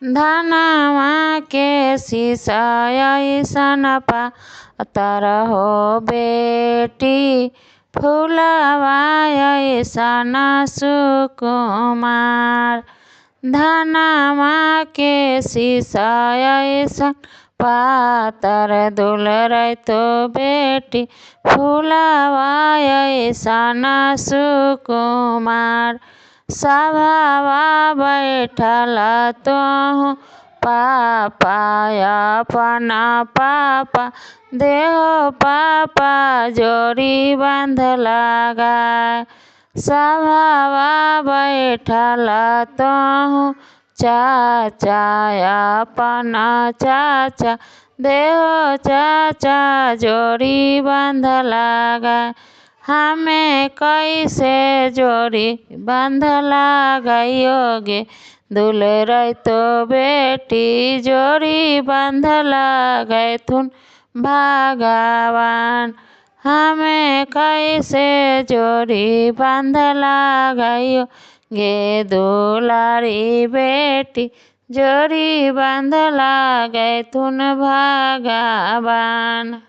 धनवा के शीशा पातर हो बेटी, फूलवा ऐसन सुकुमार। धनवा के शीशा ऐसन पातर दुलरै तो बेटी, फूलवा ऐसन सुकुमार। सभावा बैठल तोहु पापा अपन पापा, देहो पापा जोड़ी बांध लगाए। सभावा बैठल तोहु चाचा अपन चाचा, देहो चाचा जोड़ी बांध लगाए। हमें कैसे जोड़ी बांध लगाइयोगे, दुलरै तो बेटी जोड़ी बांध लगैथुन भगवान। हमें कैसे जोड़ी बांध लगाइयोगे, दुलारी बेटी जोड़ी बांध लगैथुन भगवान।